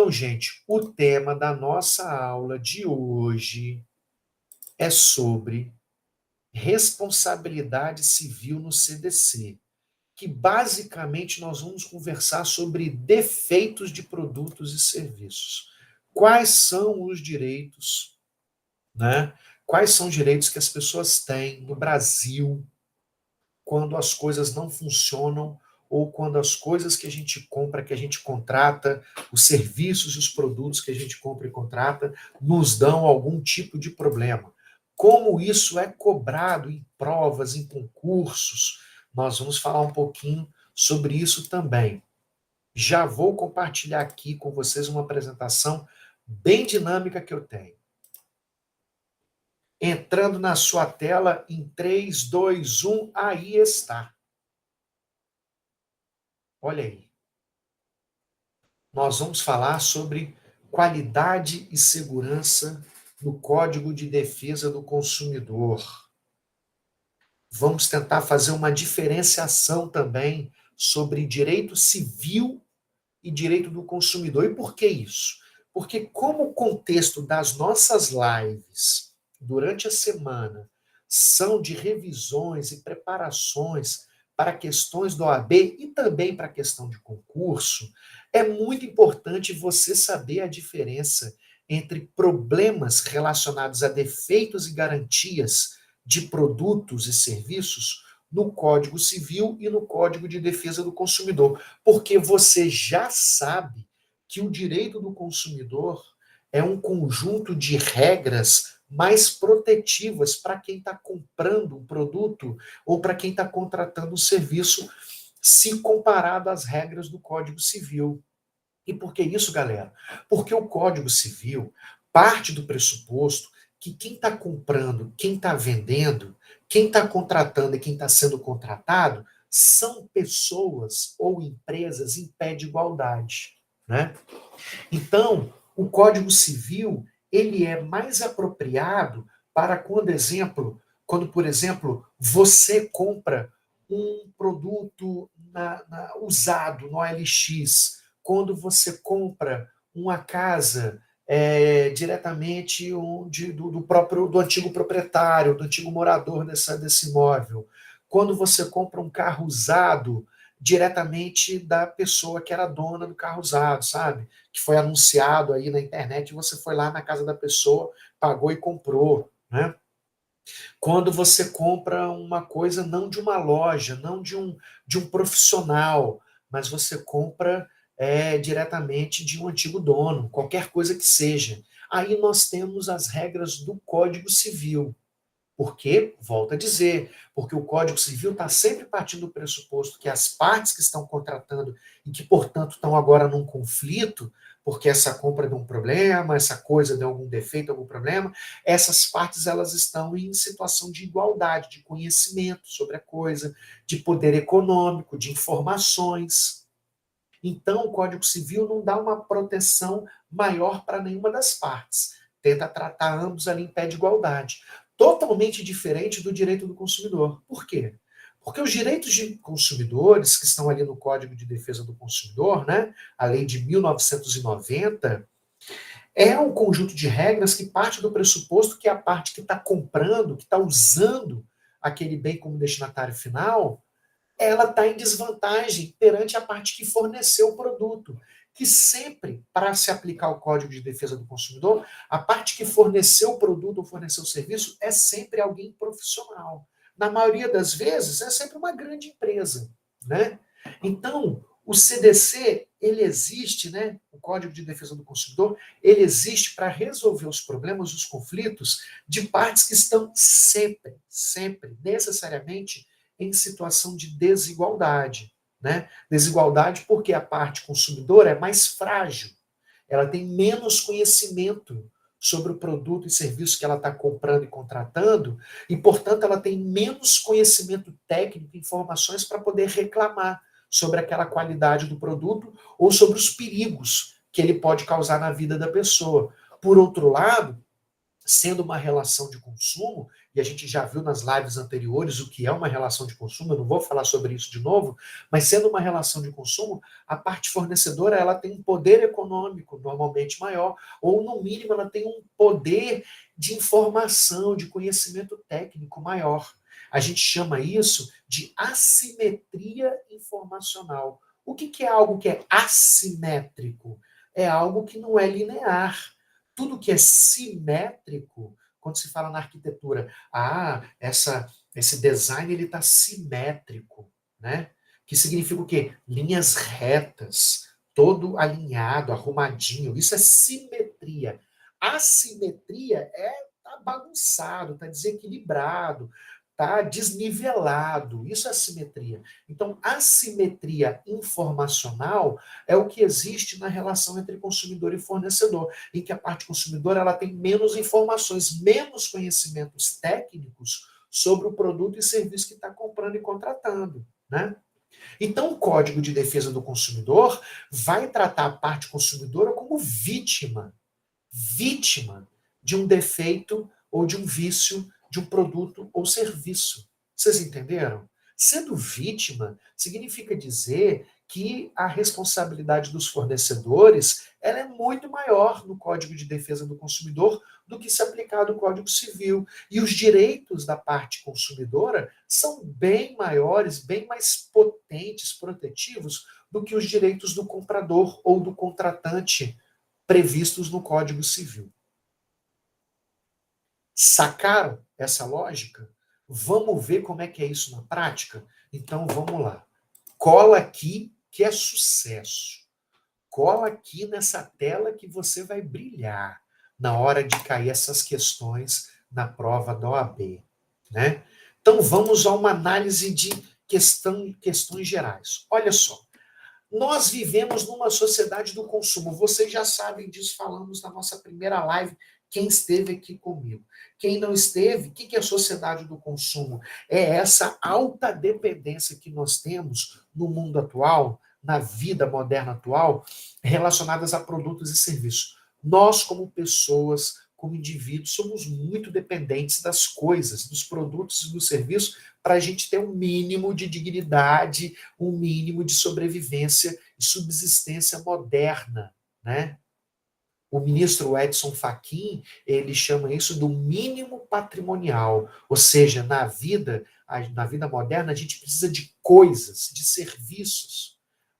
Então, gente, o tema da nossa aula de hoje é sobre responsabilidade civil no CDC, que basicamente nós vamos conversar sobre defeitos de produtos e serviços. Quais são os direitos, né? Quais são os direitos que as pessoas têm no Brasil quando as coisas não funcionam ou quando as coisas que a gente compra, que a gente contrata, os serviços e os produtos que a gente compra e contrata, nos dão algum tipo de problema. Como isso é cobrado em provas, em concursos, nós vamos falar um pouquinho sobre isso também. Já vou compartilhar aqui com vocês uma apresentação bem dinâmica que eu tenho. Entrando na sua tela em 3, 2, 1, aí está. Olha aí. Nós vamos falar sobre qualidade e segurança no Código de Defesa do Consumidor. Vamos tentar fazer uma diferenciação também sobre direito civil e direito do consumidor. E por que isso? Porque como o contexto das nossas lives durante a semana são de revisões e preparações para questões do OAB e também para a questão de concurso, é muito importante você saber a diferença entre problemas relacionados a defeitos e garantias de produtos e serviços no Código Civil e no Código de Defesa do Consumidor, porque você já sabe que o direito do consumidor é um conjunto de regras mais protetivas para quem está comprando um produto ou para quem está contratando um serviço, se comparado às regras do Código Civil. E por que isso, galera? Porque o Código Civil parte do pressuposto que quem está comprando, quem está vendendo, quem está contratando e quem está sendo contratado são pessoas ou empresas em pé de igualdade, né? Então, o Código Civil ele é mais apropriado para quando, por exemplo, você compra um produto usado no OLX, quando você compra uma casa diretamente do antigo proprietário, do antigo morador desse imóvel, quando você compra um carro usado diretamente da pessoa que era dona do carro usado, sabe? Que foi anunciado aí na internet, e você foi lá na casa da pessoa, pagou e comprou, né? Quando você compra uma coisa não de uma loja, não de um profissional, mas você compra diretamente de um antigo dono, qualquer coisa que seja. Aí nós temos as regras do Código Civil. Porque, volto a dizer, porque o Código Civil está sempre partindo do pressuposto que as partes que estão contratando e que, portanto, estão agora num conflito, porque essa compra deu um problema, essa coisa deu algum defeito, algum problema, essas partes elas estão em situação de igualdade, de conhecimento sobre a coisa, de poder econômico, de informações. Então, o Código Civil não dá uma proteção maior para nenhuma das partes. Tenta tratar ambos ali em pé de igualdade. Totalmente diferente do direito do consumidor. Por quê? Porque os direitos de consumidores, que estão ali no Código de Defesa do Consumidor, né, a lei de 1990, é um conjunto de regras que parte do pressuposto que a parte que está comprando, que está usando aquele bem como destinatário final, ela está em desvantagem perante a parte que forneceu o produto. Que sempre, para se aplicar o Código de Defesa do Consumidor, a parte que forneceu o produto ou forneceu o serviço é sempre alguém profissional. Na maioria das vezes, é sempre uma grande empresa, né? Então, o CDC, ele existe, né? O Código de Defesa do Consumidor, ele existe para resolver os problemas, os conflitos de partes que estão sempre, necessariamente, em situação de desigualdade. Né? Desigualdade porque a parte consumidora é mais frágil, ela tem menos conhecimento sobre o produto e serviço que ela está comprando e contratando, e, portanto, ela tem menos conhecimento técnico, informações para poder reclamar sobre aquela qualidade do produto ou sobre os perigos que ele pode causar na vida da pessoa. Por outro lado, sendo uma relação de consumo, e a gente já viu nas lives anteriores o que é uma relação de consumo, eu não vou falar sobre isso de novo, mas sendo uma relação de consumo, a parte fornecedora ela tem um poder econômico normalmente maior, ou no mínimo ela tem um poder de informação, de conhecimento técnico maior. A gente chama isso de assimetria informacional. O que é algo que é assimétrico? É algo que não é linear. Tudo que é simétrico, quando se fala na arquitetura, esse design ele está simétrico, né? Que significa o quê? Linhas retas, todo alinhado, arrumadinho. Isso é simetria. Assimetria tá bagunçado, tá desequilibrado, tá desnivelado. Isso é assimetria. Então, assimetria informacional é o que existe na relação entre consumidor e fornecedor, em que a parte consumidora ela tem menos informações, menos conhecimentos técnicos sobre o produto e serviço que está comprando e contratando, né? Então, o Código de Defesa do Consumidor vai tratar a parte consumidora como vítima de um defeito ou de um vício de um produto ou serviço. Vocês entenderam? Sendo vítima, significa dizer que a responsabilidade dos fornecedores ela é muito maior no Código de Defesa do Consumidor do que se aplicar do Código Civil. E os direitos da parte consumidora são bem maiores, bem mais potentes, protetivos, do que os direitos do comprador ou do contratante previstos no Código Civil. Sacaram essa lógica? Vamos ver como é que é isso na prática? Então vamos lá. Cola aqui que é sucesso. Cola aqui nessa tela que você vai brilhar na hora de cair essas questões na prova da OAB, né? Então vamos a uma análise de questões gerais. Olha só. Nós vivemos numa sociedade do consumo. Vocês já sabem disso, falamos na nossa primeira live, quem esteve aqui comigo. Quem não esteve, o que é a sociedade do consumo? É essa alta dependência que nós temos no mundo atual, na vida moderna atual, relacionadas a produtos e serviços. Nós, como pessoas, como indivíduos, somos muito dependentes das coisas, dos produtos e dos serviços, para a gente ter um mínimo de dignidade, um mínimo de sobrevivência e subsistência moderna, né? O ministro Edson Fachin, ele chama isso do mínimo patrimonial, ou seja, na vida moderna, a gente precisa de coisas, de serviços,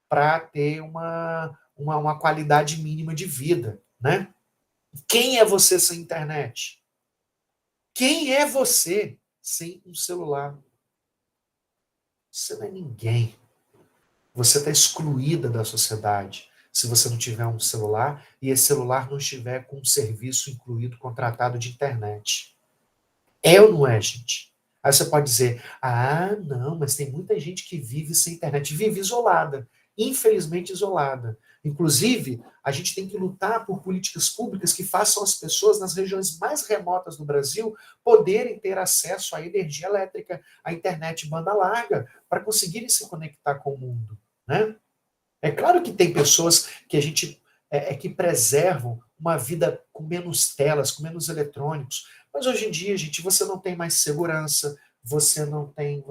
para ter uma qualidade mínima de vida, né? Quem é você sem internet? Quem é você sem um celular? Você não é ninguém. Você está excluída da sociedade se você não tiver um celular e esse celular não estiver com um serviço incluído, contratado de internet. É ou não é, gente? Aí você pode dizer, não, mas tem muita gente que vive sem internet, vive isolada, infelizmente isolada. Inclusive, a gente tem que lutar por políticas públicas que façam as pessoas nas regiões mais remotas do Brasil poderem ter acesso à energia elétrica, à internet banda larga, para conseguirem se conectar com o mundo, né? É claro que tem pessoas que a gente que preservam uma vida com menos telas, com menos eletrônicos. Mas hoje em dia, gente, você não tem mais segurança, você não tem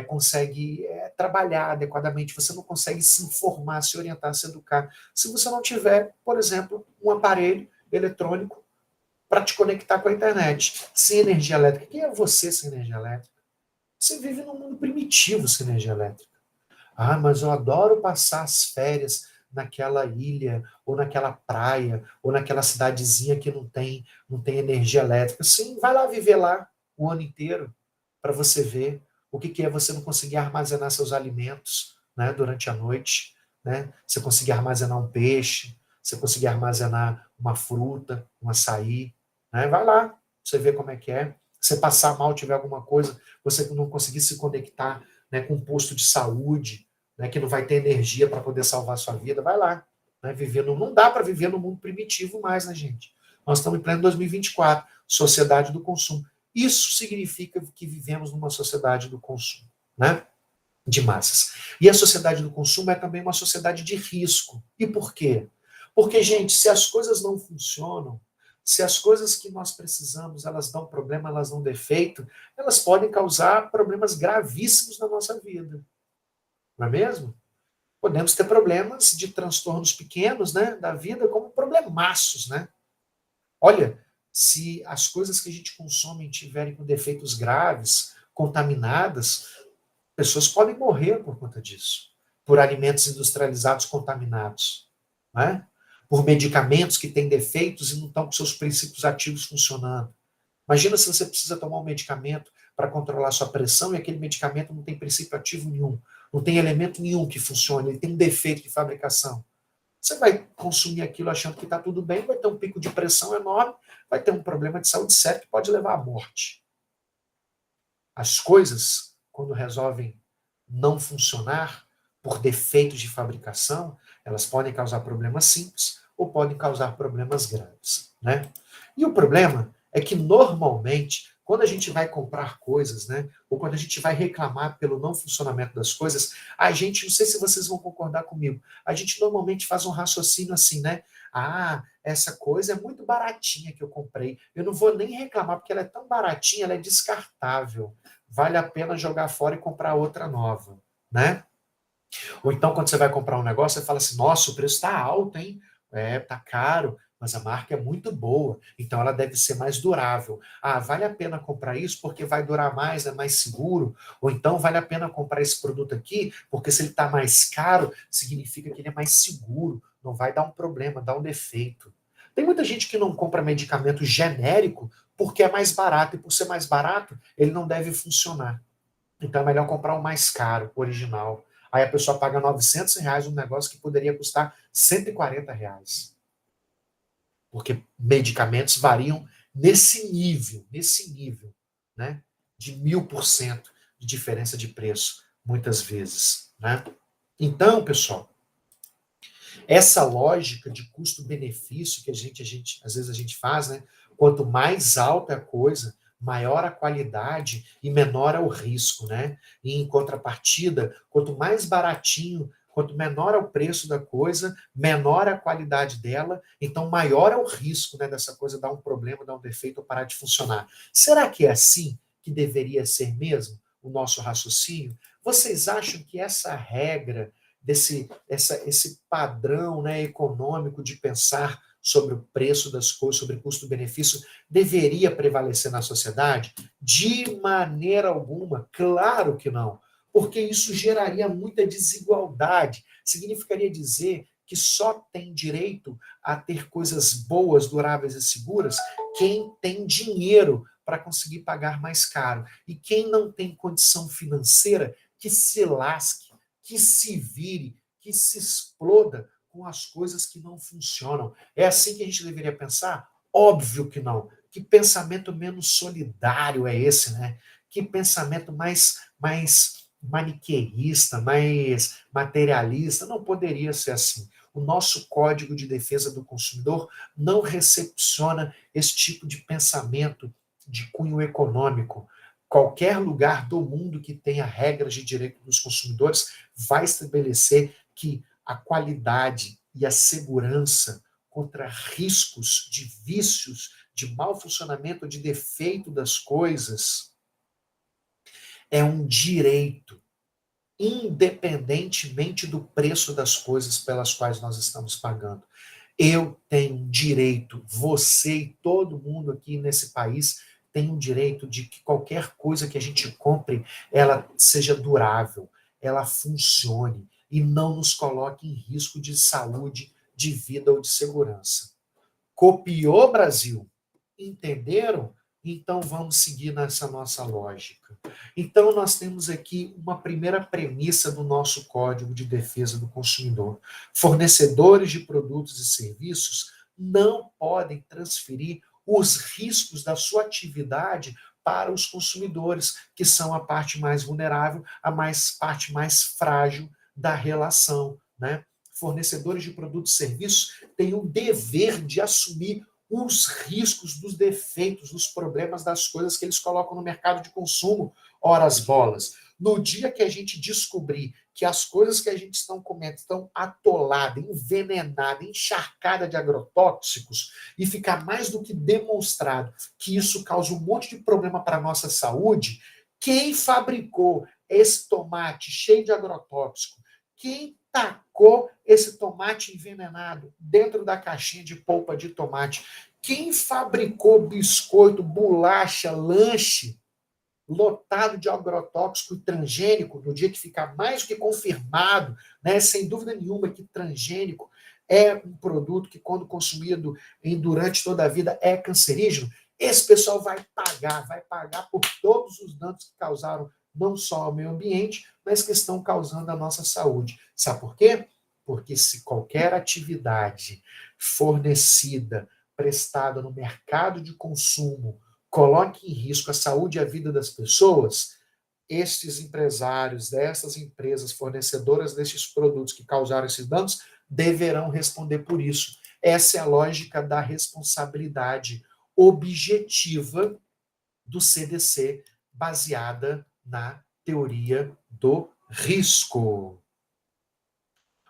consegue trabalhar adequadamente, você não consegue se informar, se orientar, se educar, se você não tiver, por exemplo, um aparelho eletrônico para te conectar com a internet. Sem energia elétrica. Quem é você sem energia elétrica? Você vive num mundo primitivo sem energia elétrica. Mas eu adoro passar as férias naquela ilha, ou naquela praia, ou naquela cidadezinha que não tem energia elétrica. Sim, vai lá viver lá o ano inteiro para você ver o que é você não conseguir armazenar seus alimentos, né, durante a noite, né? Você conseguir armazenar um peixe, você conseguir armazenar uma fruta, um açaí, né? Vai lá, você vê como é que é. Você passar mal, tiver alguma coisa, você não conseguir se conectar, né, com um posto de saúde, né, que não vai ter energia para poder salvar a sua vida, vai lá. Né, não dá para viver no mundo primitivo mais, né, gente? Nós estamos em pleno 2024, sociedade do consumo. Isso significa que vivemos numa sociedade do consumo, né? De massas. E a sociedade do consumo é também uma sociedade de risco. E por quê? Porque, gente, se as coisas não funcionam, Se as coisas que nós precisamos, elas dão problema, elas dão defeito, elas podem causar problemas gravíssimos na nossa vida. Não é mesmo? Podemos ter problemas de transtornos pequenos, né, da vida, como problemaços, né? Olha, se as coisas que a gente consome tiverem com defeitos graves, contaminadas, pessoas podem morrer por conta disso, por alimentos industrializados contaminados, né? Por medicamentos que têm defeitos e não estão com seus princípios ativos funcionando. Imagina se você precisa tomar um medicamento para controlar sua pressão e aquele medicamento não tem princípio ativo nenhum, não tem elemento nenhum que funcione, ele tem um defeito de fabricação. Você vai consumir aquilo achando que está tudo bem, vai ter um pico de pressão enorme, vai ter um problema de saúde sério que pode levar à morte. As coisas, quando resolvem não funcionar por defeitos de fabricação, elas podem causar problemas simples ou podem causar problemas graves, né? E o problema é que, normalmente, quando a gente vai comprar coisas, né, ou quando a gente vai reclamar pelo não funcionamento das coisas, a gente, não sei se vocês vão concordar comigo, a gente normalmente faz um raciocínio assim, né? Ah, essa coisa é muito baratinha que eu comprei, eu não vou nem reclamar porque ela é tão baratinha, ela é descartável, vale a pena jogar fora e comprar outra nova, né? Ou então, quando você vai comprar um negócio, você fala assim, nossa, o preço está alto, hein? É, tá caro, mas a marca é muito boa, então ela deve ser mais durável. Ah, vale a pena comprar isso porque vai durar mais, é mais seguro. Ou então, vale a pena comprar esse produto aqui porque se ele está mais caro, significa que ele é mais seguro, não vai dar um problema, dar um defeito. Tem muita gente que não compra medicamento genérico porque é mais barato, e por ser mais barato, ele não deve funcionar. Então é melhor comprar o mais caro, o original. Aí a pessoa paga R$ 900 um negócio que poderia custar R$ 140. Porque medicamentos variam nesse nível, né? De 1000% de diferença de preço, muitas vezes, né? Então, pessoal, essa lógica de custo-benefício que às vezes a gente faz, né? Quanto mais alta é a coisa, maior a qualidade e menor é o risco, né? E em contrapartida, quanto mais baratinho, quanto menor é o preço da coisa, menor é a qualidade dela, então maior é o risco, né, dessa coisa dar um problema, dar um defeito ou parar de funcionar. Será que é assim que deveria ser mesmo o nosso raciocínio? Vocês acham que essa regra esse padrão, né, econômico de pensar sobre o preço das coisas, sobre custo-benefício, deveria prevalecer na sociedade? De maneira alguma, claro que não, porque isso geraria muita desigualdade. Significaria dizer que só tem direito a ter coisas boas, duráveis e seguras quem tem dinheiro para conseguir pagar mais caro. E quem não tem condição financeira, que se lasque, que se vire, que se exploda com as coisas que não funcionam. É assim que a gente deveria pensar? Óbvio que não. Que pensamento menos solidário é esse, né? Que pensamento mais maniqueísta, mais materialista. Não poderia ser assim. O nosso Código de Defesa do Consumidor não recepciona esse tipo de pensamento de cunho econômico. Qualquer lugar do mundo que tenha regras de direito dos consumidores vai estabelecer que a qualidade e a segurança contra riscos de vícios, de mau funcionamento, de defeito das coisas, é um direito, independentemente do preço das coisas pelas quais nós estamos pagando. Eu tenho direito, você e todo mundo aqui nesse país tem o direito de que qualquer coisa que a gente compre, ela seja durável, ela funcione e não nos coloque em risco de saúde, de vida ou de segurança. Copiou, Brasil? Entenderam? Então vamos seguir nessa nossa lógica. Então nós temos aqui uma primeira premissa do nosso Código de Defesa do Consumidor. Fornecedores de produtos e serviços não podem transferir os riscos da sua atividade para os consumidores, que são a parte mais vulnerável, parte mais frágil da relação, né? Fornecedores de produtos e serviços têm o dever de assumir os riscos dos defeitos, dos problemas das coisas que eles colocam no mercado de consumo. Ora as bolas. No dia que a gente descobrir que as coisas que a gente está comendo estão atoladas, envenenadas, encharcadas de agrotóxicos, e ficar mais do que demonstrado que isso causa um monte de problema para a nossa saúde, quem fabricou esse tomate cheio de agrotóxico? Quem tacou esse tomate envenenado dentro da caixinha de polpa de tomate? Quem fabricou biscoito, bolacha, lanche lotado de agrotóxico e transgênico, no dia que ficar mais do que confirmado, né, sem dúvida nenhuma que transgênico é um produto que, quando consumido durante toda a vida, é cancerígeno, esse pessoal vai pagar por todos os danos que causaram, não só ao meio ambiente, mas que estão causando à nossa saúde. Sabe por quê? Porque se qualquer atividade fornecida, prestada no mercado de consumo, coloque em risco a saúde e a vida das pessoas, estes empresários dessas empresas fornecedoras desses produtos que causaram esses danos deverão responder por isso. Essa é a lógica da responsabilidade objetiva do CDC, baseada na teoria do risco.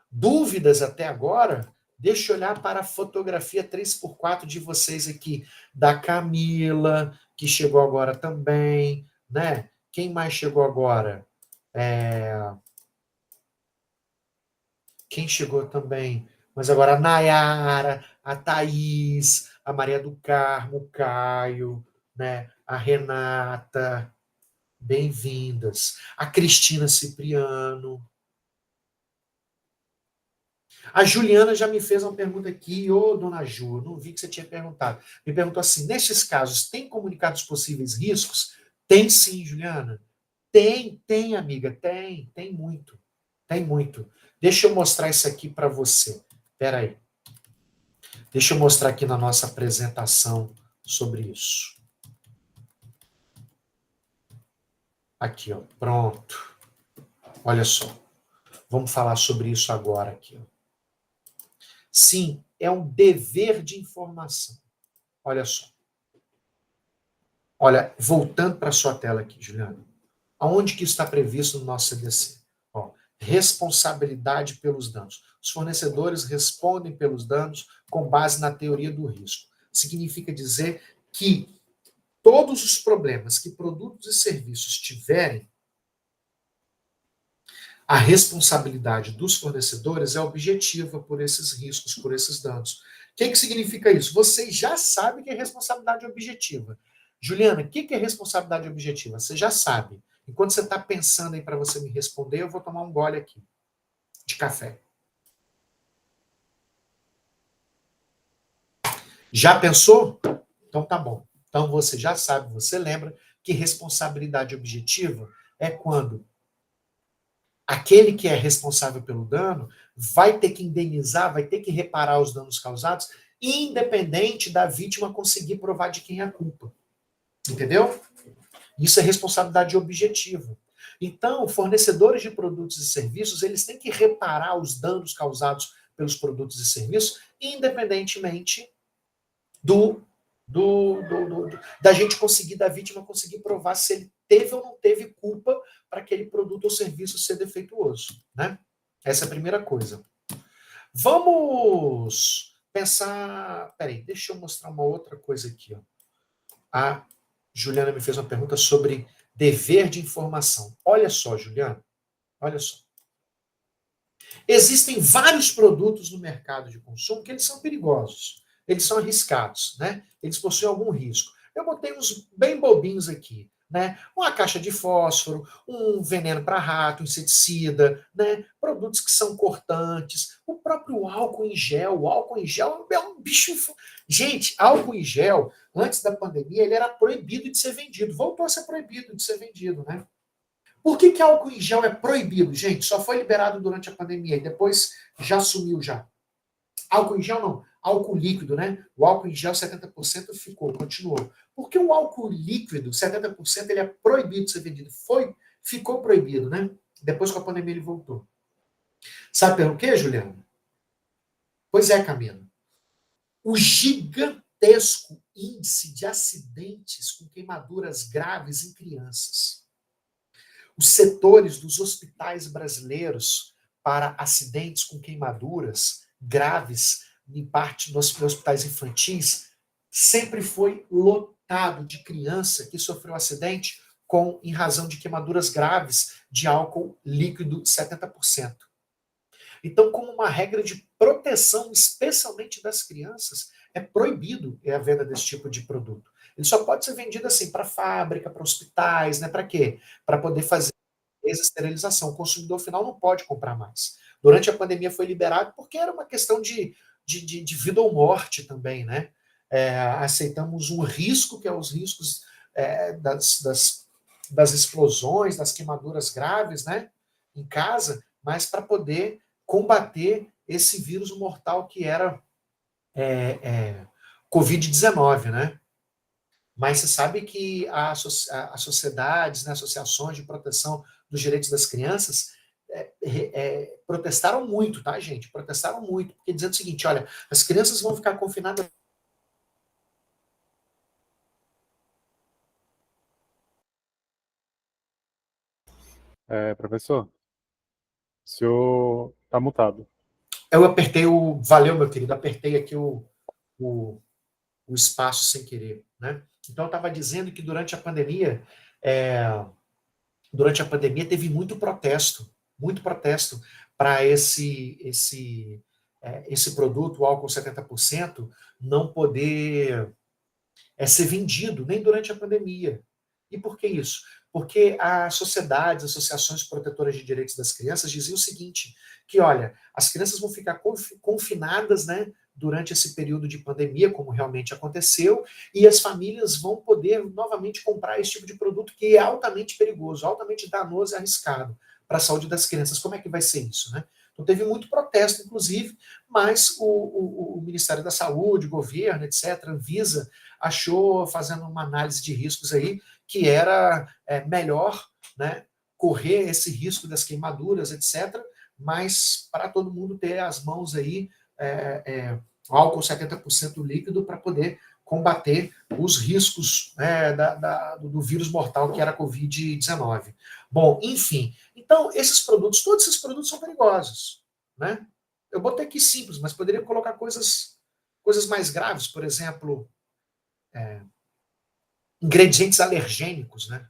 Dúvidas até agora? Deixa eu olhar para a fotografia 3x4 de vocês aqui, da Camila, que chegou agora também, né? Quem mais chegou agora? Quem chegou também? Mas agora a Nayara, a Thaís, a Maria do Carmo, o Caio, né? A Renata, bem-vindas. A Cristina Cipriano. A Juliana já me fez uma pergunta aqui, ô dona Ju, não vi que você tinha perguntado. Me perguntou assim: nestes casos, tem comunicados possíveis riscos? Tem sim, Juliana. Tem, amiga, tem muito. Tem muito. Deixa eu mostrar isso aqui para você. Espera aí. Deixa eu mostrar aqui na nossa apresentação sobre isso. Aqui, ó. Pronto. Olha só. Vamos falar sobre isso agora aqui, ó. Sim, é um dever de informação. Olha só. Olha, voltando para a sua tela aqui, Juliana. Aonde que isso está previsto no nosso CDC? Ó, responsabilidade pelos danos. Os fornecedores respondem pelos danos com base na teoria do risco. Significa dizer que todos os problemas que produtos e serviços tiverem, a responsabilidade dos fornecedores é objetiva por esses riscos, por esses danos. O que significa isso? Vocês já sabem que é responsabilidade objetiva. Juliana, o que é responsabilidade objetiva? Você já sabe. Enquanto você está pensando aí para você me responder, eu vou tomar um gole aqui de café. Já pensou? Então tá bom. Então você já sabe, você lembra que responsabilidade objetiva é quando aquele que é responsável pelo dano vai ter que indenizar, vai ter que reparar os danos causados, independente da vítima conseguir provar de quem é a culpa. Entendeu? Isso é responsabilidade objetiva. Então, fornecedores de produtos e serviços, eles têm que reparar os danos causados pelos produtos e serviços, independentemente da gente conseguir, da vítima conseguir provar se ele teve ou não teve culpa para aquele produto ou serviço ser defeituoso, né? Essa é a primeira coisa. Vamos pensar. Peraí, deixa eu mostrar uma outra coisa aqui. Ó. A Juliana me fez uma pergunta sobre dever de informação. Olha só, Juliana, olha só. Existem vários produtos no mercado de consumo que eles são perigosos, eles são arriscados, né? Eles possuem algum risco. Eu botei uns bem bobinhos aqui, né? Uma caixa de fósforo, um veneno para rato, inseticida, né? Produtos que são cortantes, o próprio álcool em gel. O álcool em gel é um bicho. Gente, álcool em gel, antes da pandemia, ele era proibido de ser vendido. Voltou a ser proibido de ser vendido, né? Por que álcool em gel é proibido, gente? Só foi liberado durante a pandemia e depois já sumiu já. Álcool em gel não, álcool líquido, né? O álcool em gel 70% ficou, continuou. Porque o álcool líquido, 70%, ele é proibido de ser vendido. Ficou proibido, né? Depois com a pandemia ele voltou. Sabe pelo quê, Juliana? Pois é, Camila. O gigantesco índice de acidentes com queimaduras graves em crianças. os setores dos hospitais brasileiros para acidentes com queimaduras graves, em parte nos hospitais infantis, sempre foi lotado de criança que sofreu acidente em razão de queimaduras graves de álcool líquido 70%. Então, como uma regra de proteção, especialmente das crianças, é proibido a venda desse tipo de produto. Ele só pode ser vendido assim para fábrica, para hospitais, né? Para quê? Para poder fazer esterilização. O consumidor final não pode comprar mais. Durante a pandemia foi liberado porque era uma questão de vida ou morte também, né? Aceitamos um risco, que é os riscos das explosões, das queimaduras graves, né? Em casa, mas para poder combater esse vírus mortal que era Covid-19, né? Mas você sabe que as sociedades, né, associações de proteção dos direitos das crianças protestaram muito, tá, gente? Protestaram muito, porque dizendo o seguinte, olha, as crianças vão ficar confinadas. Professor, o senhor está mutado. Eu apertei o... Valeu, meu querido, apertei aqui o, o espaço sem querer, né? Então, eu estava dizendo que durante a pandemia teve muito protesto para esse produto, o álcool 70%, não poder ser vendido nem durante a pandemia. E por que isso? Porque as sociedades, associações protetoras de direitos das crianças diziam o seguinte, que olha, as crianças vão ficar confinadas, né, durante esse período de pandemia, como realmente aconteceu, e as famílias vão poder novamente comprar esse tipo de produto que é altamente perigoso, altamente danoso e arriscado para a saúde das crianças. Como é que vai ser isso, né? Então teve muito protesto, inclusive, mas o Ministério da Saúde, o governo, etc., Anvisa, achou, fazendo uma análise de riscos aí, que era melhor, né, correr esse risco das queimaduras, etc., mas para todo mundo ter as mãos aí, álcool 70% líquido, para poder combater os riscos do vírus mortal que era a Covid-19. Bom, enfim, então todos esses produtos são perigosos, né? Eu botei aqui simples, mas poderia colocar coisas mais graves, por exemplo, ingredientes alergênicos, né?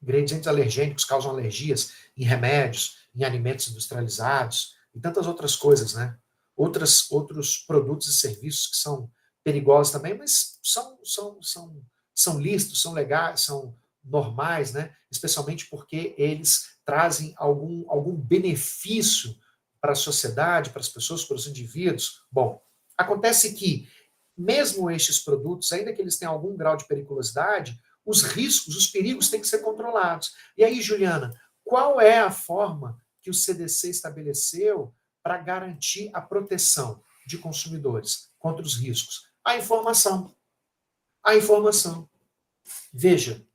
Ingredientes alergênicos causam alergias em remédios, em alimentos industrializados e tantas outras coisas, né? Outros produtos e serviços que são perigosos também, mas são lícitos, são legais, são normais, né? Especialmente porque eles trazem algum benefício para a sociedade, para as pessoas, para os indivíduos. Bom, acontece que mesmo estes produtos, ainda que eles tenham algum grau de periculosidade, os riscos, os perigos têm que ser controlados. E aí, Juliana, qual é a forma que o CDC estabeleceu para garantir a proteção de consumidores contra os riscos? A informação. A informação. Veja,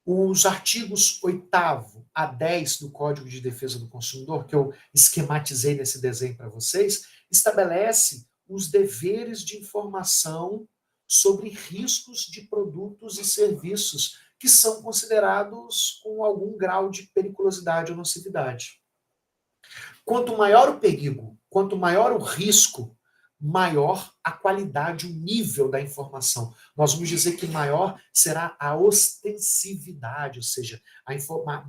os artigos 8º a 10 do Código de Defesa do Consumidor, que eu esquematizei nesse desenho para vocês, estabelece os deveres de informação sobre riscos de produtos e serviços que são considerados com algum grau de periculosidade ou nocividade. Quanto maior o perigo, quanto maior o risco, maior a qualidade, o nível da informação. Nós vamos dizer que maior será a ostensividade, ou seja,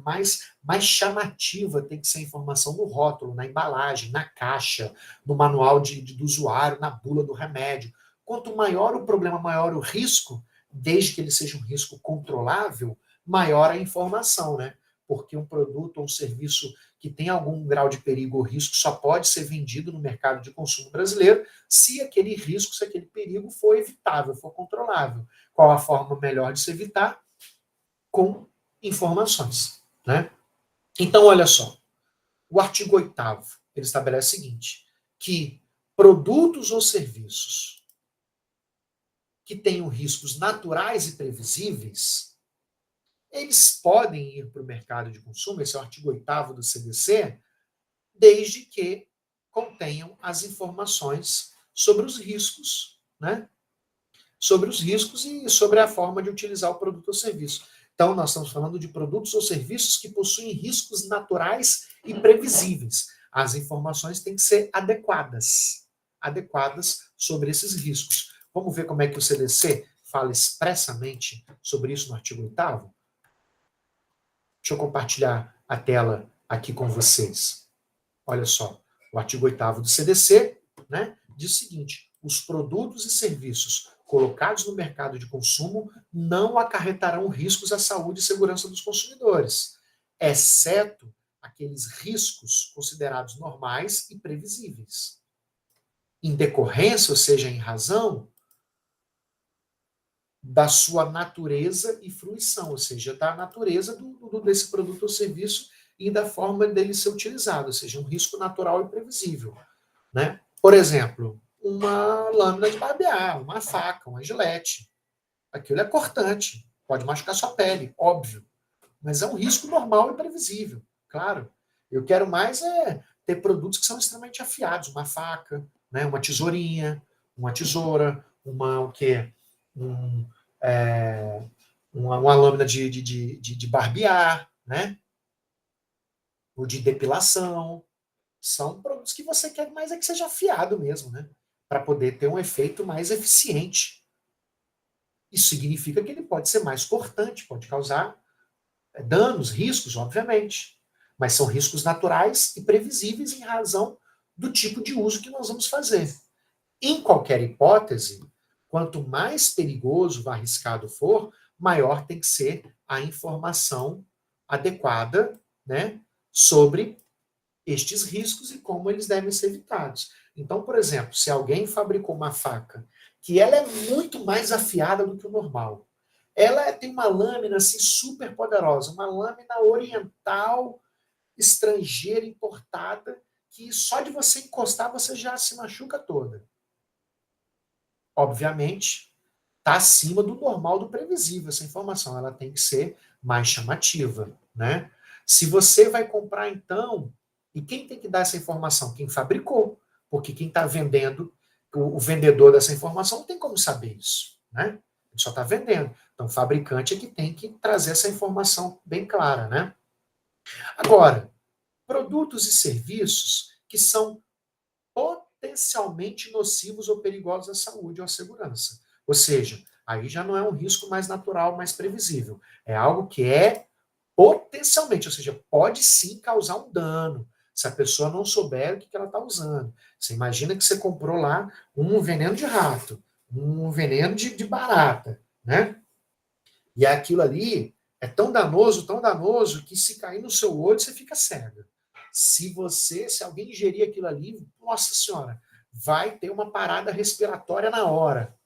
mais chamativa tem que ser a informação no rótulo, na embalagem, na caixa, no manual do usuário, na bula do remédio. Quanto maior o problema, maior o risco, desde que ele seja um risco controlável, maior a informação, né? Porque um produto ou um serviço que tem algum grau de perigo ou risco só pode ser vendido no mercado de consumo brasileiro se aquele risco, se aquele perigo for evitável, for controlável. Qual a forma melhor de se evitar? Com informações, né? Então, olha só, o artigo 8º, ele estabelece o seguinte, que produtos ou serviços que tenham riscos naturais e previsíveis, eles podem ir para o mercado de consumo, esse é o artigo 8º do CDC, desde que contenham as informações sobre os riscos, né? Sobre os riscos e sobre a forma de utilizar o produto ou serviço. Então, nós estamos falando de produtos ou serviços que possuem riscos naturais e previsíveis. As informações têm que ser adequadas sobre esses riscos. Vamos ver como é que o CDC fala expressamente sobre isso no artigo 8º? Deixa eu compartilhar a tela aqui com vocês. Olha só, o artigo 8º do CDC, né, diz o seguinte: os produtos e serviços colocados no mercado de consumo não acarretarão riscos à saúde e segurança dos consumidores, exceto aqueles riscos considerados normais e previsíveis. Em decorrência, ou seja, em razão da sua natureza e fruição, ou seja, da natureza desse produto ou serviço e da forma dele ser utilizado, ou seja, um risco natural e previsível, né? Por exemplo, uma lâmina de barbear, uma faca, uma gilete. Aquilo é cortante, pode machucar sua pele, óbvio, mas é um risco normal e previsível, claro. Eu quero mais ter produtos que são extremamente afiados, uma faca, né, uma tesourinha, uma tesoura, o quê? Uma lâmina de barbear, né? Ou de depilação. São produtos que você quer mais que seja afiado mesmo, né? Para poder ter um efeito mais eficiente. Isso significa que ele pode ser mais cortante, pode causar danos, riscos, obviamente. Mas são riscos naturais e previsíveis em razão do tipo de uso que nós vamos fazer. Em qualquer hipótese, quanto mais perigoso, arriscado for, maior tem que ser a informação adequada, né, sobre estes riscos e como eles devem ser evitados. Então, por exemplo, se alguém fabricou uma faca que ela é muito mais afiada do que o normal, ela tem uma lâmina assim super poderosa, uma lâmina oriental estrangeira importada que só de você encostar você já se machuca toda. Obviamente, está acima do normal, do previsível. Essa informação ela tem que ser mais chamativa, né? Se você vai comprar, então, e quem tem que dar essa informação? Quem fabricou. Porque quem está vendendo, o vendedor dessa informação não tem como saber isso, né? Ele só está vendendo. Então, o fabricante é que tem que trazer essa informação bem clara, né? Agora, produtos e serviços que são potencialmente nocivos ou perigosos à saúde ou à segurança. Ou seja, aí já não é um risco mais natural, mais previsível. É algo que é potencialmente, ou seja, pode sim causar um dano se a pessoa não souber o que ela está usando. Você imagina que você comprou lá um veneno de rato, um veneno de barata, né? E aquilo ali é tão danoso, que se cair no seu olho, você fica cego. Se alguém ingerir aquilo ali, nossa senhora, vai ter uma parada respiratória na hora.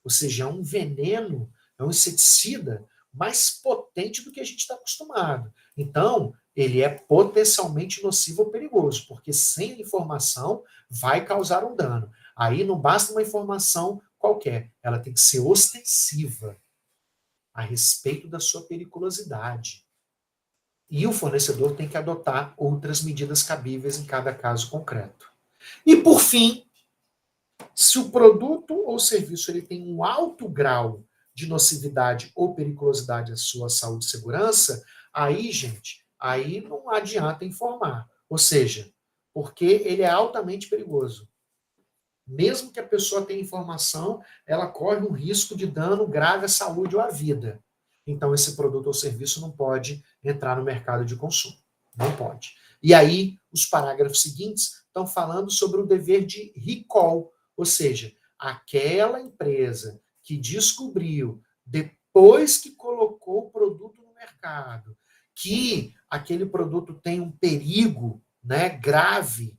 Ou seja, é um veneno, é um inseticida mais potente do que a gente está acostumado. Então, ele é potencialmente nocivo ou perigoso, porque sem informação vai causar um dano. Aí não basta uma informação qualquer, ela tem que ser ostensiva a respeito da sua periculosidade. E o fornecedor tem que adotar outras medidas cabíveis em cada caso concreto. E, por fim, se o produto ou serviço ele tem um alto grau de nocividade ou periculosidade à sua saúde e segurança, aí, gente, aí não adianta informar. Ou seja, porque ele é altamente perigoso. Mesmo que a pessoa tenha informação, ela corre um risco de dano grave à saúde ou à vida. Então, esse produto ou serviço não pode entrar no mercado de consumo. Não pode. E aí, os parágrafos seguintes estão falando sobre o dever de recall, ou seja, aquela empresa que descobriu, depois que colocou o produto no mercado, que aquele produto tem um perigo, né, grave,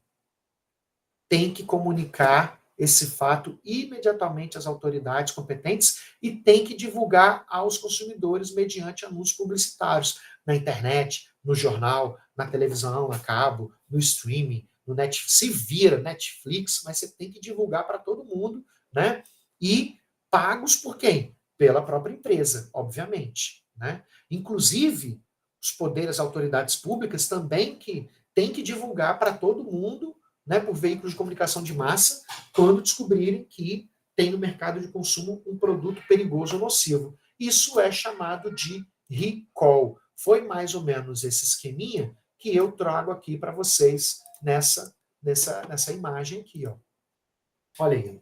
tem que comunicar esse fato imediatamente às autoridades competentes e tem que divulgar aos consumidores mediante anúncios publicitários na internet, no jornal, na televisão, a cabo, no streaming, no Netflix. Se vira Netflix, mas você tem que divulgar para todo mundo, né? E pagos por quem? Pela própria empresa, obviamente, né? Inclusive, os poderes, as autoridades públicas também que têm que divulgar para todo mundo, né, por veículos de comunicação de massa, quando descobrirem que tem no mercado de consumo um produto perigoso ou nocivo. Isso é chamado de recall. Foi mais ou menos esse esqueminha que eu trago aqui para vocês nessa imagem aqui. Ó. Olha aí.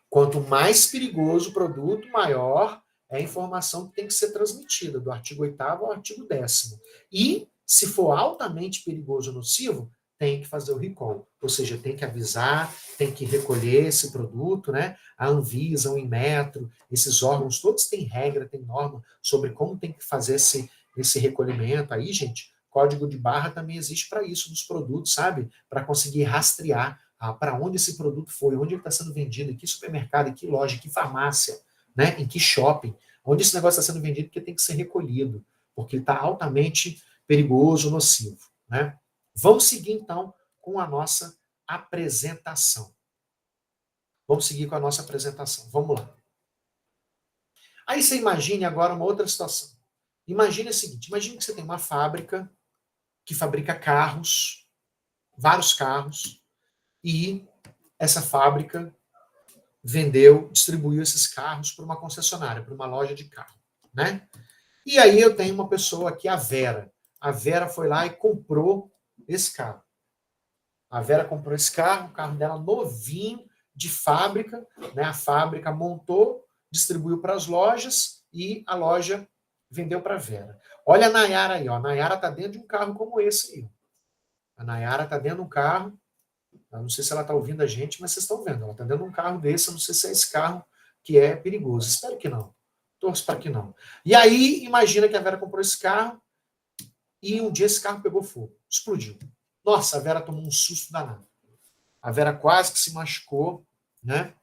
Quanto mais perigoso o produto, maior é a informação que tem que ser transmitida, do artigo 8º ao artigo 10º. E, se for altamente perigoso ou nocivo, tem que fazer o recall. Ou seja, tem que avisar, tem que recolher esse produto, né? A Anvisa, o Inmetro, esses órgãos todos têm regra, têm norma sobre como tem que fazer esse recolhimento. Aí, gente, código de barra também existe para isso dos produtos, sabe? Para conseguir rastrear para onde esse produto foi, onde ele está sendo vendido, em que supermercado, em que loja, em que farmácia, né? Em que shopping, onde esse negócio está sendo vendido, porque tem que ser recolhido, porque ele está altamente perigoso, nocivo, né? Vamos seguir, então, com a nossa apresentação. Vamos seguir com a nossa apresentação. Vamos lá. Aí você imagine agora uma outra situação. Imagine o seguinte, imagine que você tem uma fábrica que fabrica carros, vários carros, e essa fábrica distribuiu esses carros para uma concessionária, para uma loja de carro, né? E aí eu tenho uma pessoa aqui, a Vera. A Vera foi lá e comprou esse carro. A Vera comprou esse carro, o carro dela novinho, de fábrica, né? A fábrica montou, distribuiu para as lojas e a loja vendeu para a Vera. Olha a Nayara aí, ó. A Nayara está dentro de um carro como esse aí. A Nayara está dentro de um carro. Eu não sei se ela está ouvindo a gente, mas vocês estão vendo. Ela está dentro de um carro desse. Eu não sei se é esse carro que é perigoso. Espero que não. Torço para que não. E aí, imagina que a Vera comprou esse carro e um dia esse carro pegou fogo. Explodiu. Nossa, a Vera tomou um susto danado. A Vera quase que se machucou, né?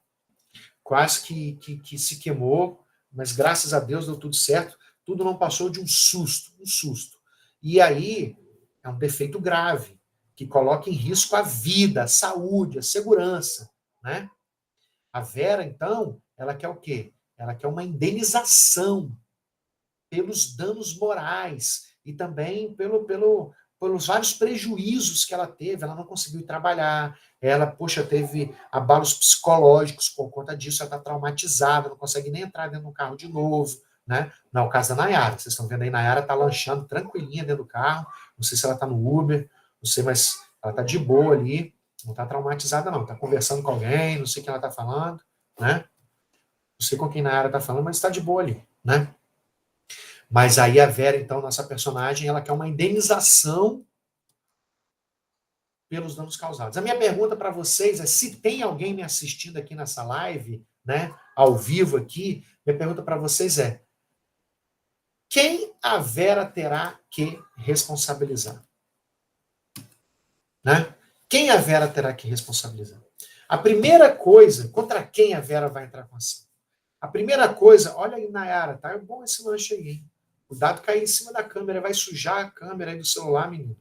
Quase que se queimou, mas graças a Deus deu tudo certo. Tudo não passou de um susto. E aí, é um defeito grave, que coloca em risco a vida, a saúde, a segurança, né? A Vera, então, ela quer o quê? Ela quer uma indenização pelos danos morais e também pelos vários prejuízos que ela teve. Ela não conseguiu trabalhar, ela, poxa, teve abalos psicológicos por conta disso, ela está traumatizada, não consegue nem entrar dentro do carro de novo, né? Não, o caso da Nayara, vocês estão vendo aí, Nayara está lanchando tranquilinha dentro do carro, não sei se ela está no Uber, não sei, mas ela está de boa ali, não está traumatizada não, está conversando com alguém, não sei quem ela está falando, né? Não sei com quem Nayara está falando, mas está de boa ali, né? Mas aí a Vera, então, nossa personagem, ela quer uma indenização pelos danos causados. A minha pergunta para vocês é se tem alguém me assistindo aqui nessa live, né, ao vivo aqui, minha pergunta para vocês é: quem a Vera terá que responsabilizar? Né? Quem a Vera terá que responsabilizar? A primeira coisa, contra quem a Vera vai entrar com ação? A primeira coisa, olha aí, Nayara, tá? É bom esse lanche aí, hein? Cuidado cair em cima da câmera, vai sujar a câmera aí do celular, menino.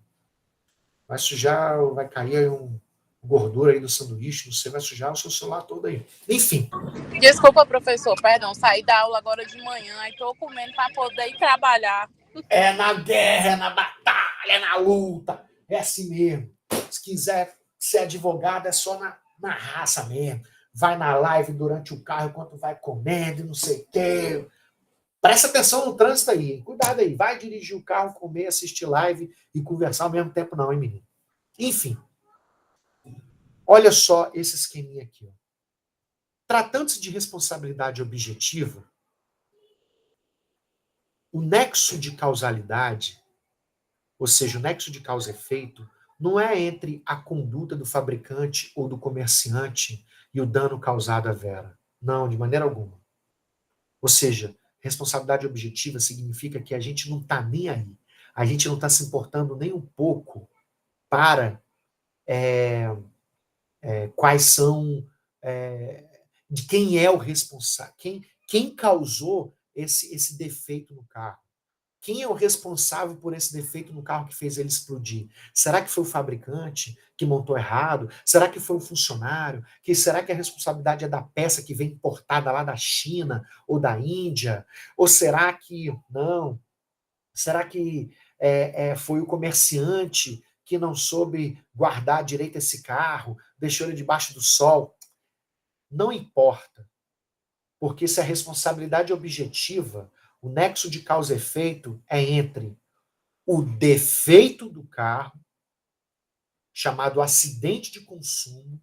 Vai sujar, vai cair aí gordura aí do sanduíche, você vai sujar o seu celular todo aí. Enfim. Desculpa, professor, perdão, saí da aula agora de manhã, aí tô comendo para poder ir trabalhar. É na guerra, é na batalha, é na luta. É assim mesmo. Se quiser ser advogado, é só na raça mesmo. Vai na live durante o carro enquanto vai comendo, não sei o quê. Presta atenção no trânsito aí, hein? Cuidado aí. Vai dirigir o carro, comer, assistir live e conversar ao mesmo tempo não, hein, menino? Enfim. Olha só esse esqueminha aqui. Ó. Tratando-se de responsabilidade objetiva, o nexo de causalidade, ou seja, o nexo de causa e efeito, não é entre a conduta do fabricante ou do comerciante e o dano causado à Vera. Não, de maneira alguma. Ou seja, responsabilidade objetiva significa que a gente não está nem aí. A gente não está se importando nem um pouco para quais são... de quem é o responsável. Quem causou esse defeito no carro? Quem é o responsável por esse defeito no carro que fez ele explodir? Será que foi o fabricante que montou errado? Será que foi o funcionário? Será que a responsabilidade é da peça que vem importada lá da China ou da Índia? Ou será que não? Será que foi o comerciante que não soube guardar direito esse carro, deixou ele debaixo do sol? Não importa. Porque se a responsabilidade objetiva, O nexo de causa e efeito é entre o defeito do carro, chamado acidente de consumo,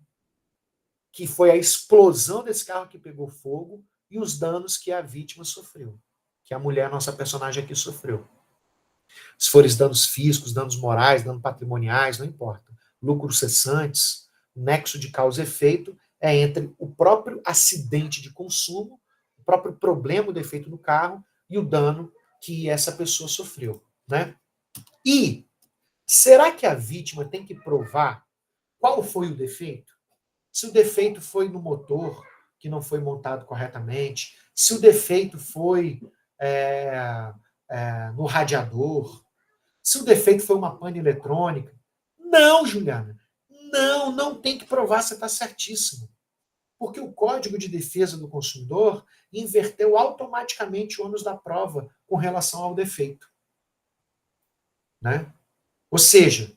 que foi a explosão desse carro que pegou fogo, e os danos que a vítima sofreu, que a mulher, nossa personagem aqui, sofreu. Se forem danos físicos, danos morais, danos patrimoniais, não importa. Lucros cessantes, nexo de causa e efeito é entre o próprio acidente de consumo, o próprio problema, o defeito do carro e o dano que essa pessoa sofreu, né? E será que a vítima tem que provar qual foi o defeito? Se o defeito foi no motor, que não foi montado corretamente, se o defeito foi no radiador, se o defeito foi uma pane eletrônica. Não, Juliana. Não, não tem que provar, você está certíssimo. Porque o Código de Defesa do Consumidor inverteu automaticamente o ônus da prova com relação ao defeito. Né? Ou seja,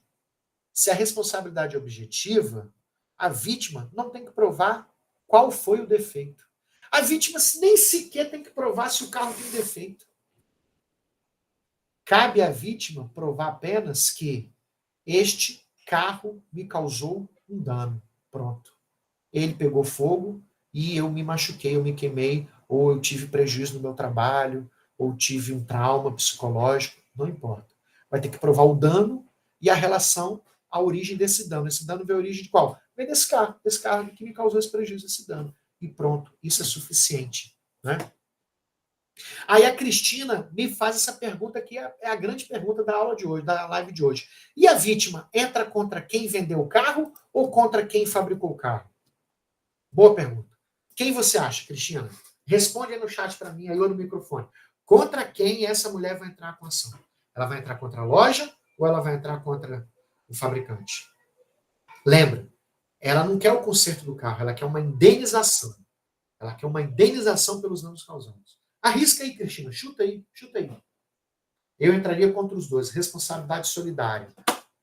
se a responsabilidade é objetiva, a vítima não tem que provar qual foi o defeito. A vítima nem sequer tem que provar se o carro tem defeito. Cabe à vítima provar apenas que este carro me causou um dano. Pronto. Ele pegou fogo e eu me machuquei, eu me queimei, ou eu tive prejuízo no meu trabalho, ou tive um trauma psicológico, não importa. Vai ter que provar o dano e a relação, a origem desse dano. Esse dano veio a origem de qual? Vem desse carro que me causou esse prejuízo, esse dano. E pronto, isso é suficiente. Né? Aí a Cristina me faz essa pergunta que é a grande pergunta da aula de hoje, da live de hoje. E a vítima entra contra quem vendeu o carro ou contra quem fabricou o carro? Boa pergunta. Quem você acha, Cristina? Responde aí no chat para mim, aí ou no microfone. Contra quem essa mulher vai entrar com ação? Ela vai entrar contra a loja ou ela vai entrar contra o fabricante? Lembra, ela não quer o conserto do carro, ela quer uma indenização. Ela quer uma indenização pelos danos causados. Arrisca aí, Cristina. Chuta aí. Eu entraria contra os dois. Responsabilidade solidária.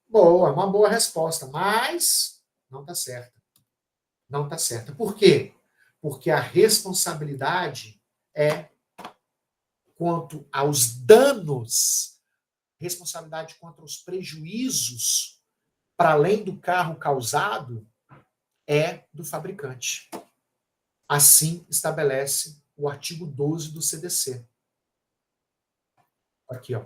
Boa, uma boa resposta, mas não está certa. Não está certa. Por quê? Porque a responsabilidade é quanto aos danos, responsabilidade contra os prejuízos, para além do carro causado, é do fabricante. Assim estabelece o artigo 12 do CDC. Aqui, ó.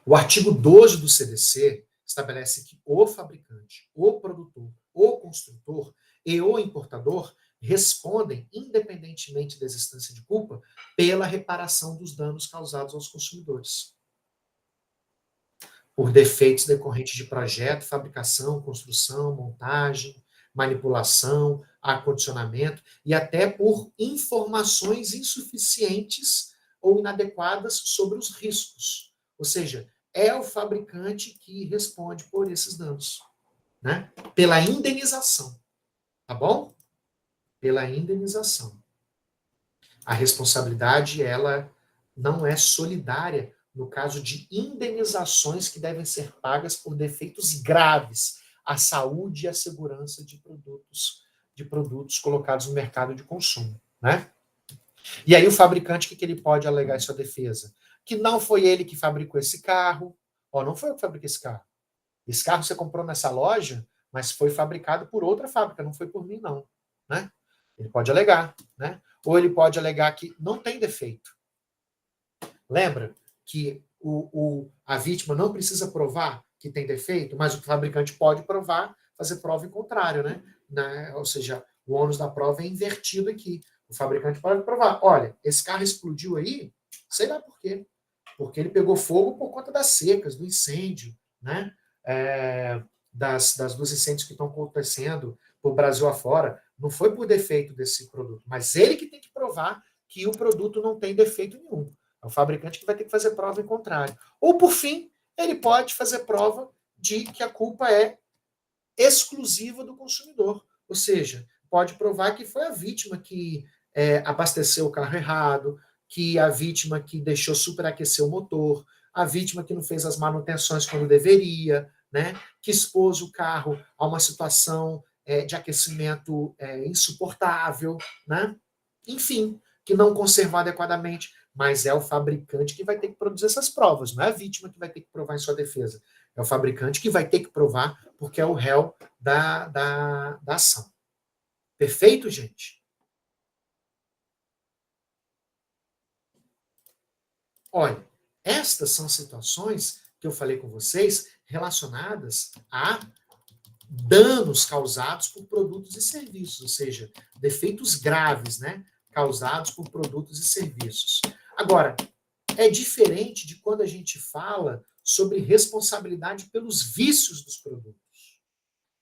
O artigo 12 do CDC estabelece que o fabricante, o produtor, o construtor e o importador respondem, independentemente da existência de culpa, pela reparação dos danos causados aos consumidores. Por defeitos decorrentes de projeto, fabricação, construção, montagem, manipulação, acondicionamento e até por informações insuficientes ou inadequadas sobre os riscos. Ou seja, é o fabricante que responde por esses danos, né? Pela indenização, tá bom? Pela indenização. A responsabilidade, ela não é solidária no caso de indenizações que devem ser pagas por defeitos graves à saúde e à segurança de produtos colocados no mercado de consumo, né? E aí o fabricante, o que ele pode alegar em sua defesa? Que não foi ele que fabricou esse carro. Ó, não foi eu que fabriquei esse carro. Esse carro você comprou nessa loja, mas foi fabricado por outra fábrica, não foi por mim, não. Né? Ele pode alegar, né? Ou ele pode alegar que não tem defeito. Lembra que a vítima não precisa provar que tem defeito, mas o fabricante pode provar, fazer prova em contrário, né? Ou seja, o ônus da prova é invertido aqui. O fabricante pode provar, olha, esse carro explodiu aí, sei lá por quê. Porque ele pegou fogo por conta das secas, do incêndio, né? Dos incêndios que estão acontecendo por Brasil afora. Não foi por defeito desse produto, mas ele que tem que provar que o produto não tem defeito nenhum. É o fabricante que vai ter que fazer prova em contrário. Ou, por fim, ele pode fazer prova de que a culpa é exclusiva do consumidor. Ou seja, pode provar que foi a vítima que abasteceu o carro errado, que a vítima que deixou superaquecer o motor, a vítima que não fez as manutenções quando deveria, né? Que expôs o carro a uma situação de aquecimento insuportável, né? Enfim, que não conservou adequadamente, mas é o fabricante que vai ter que produzir essas provas, não é a vítima que vai ter que provar em sua defesa. É o fabricante que vai ter que provar, porque é o réu da ação. Perfeito, gente? Olha, estas são situações que eu falei com vocês relacionadas a danos causados por produtos e serviços, ou seja, defeitos graves, né, causados por produtos e serviços. Agora, é diferente de quando a gente fala sobre responsabilidade pelos vícios dos produtos.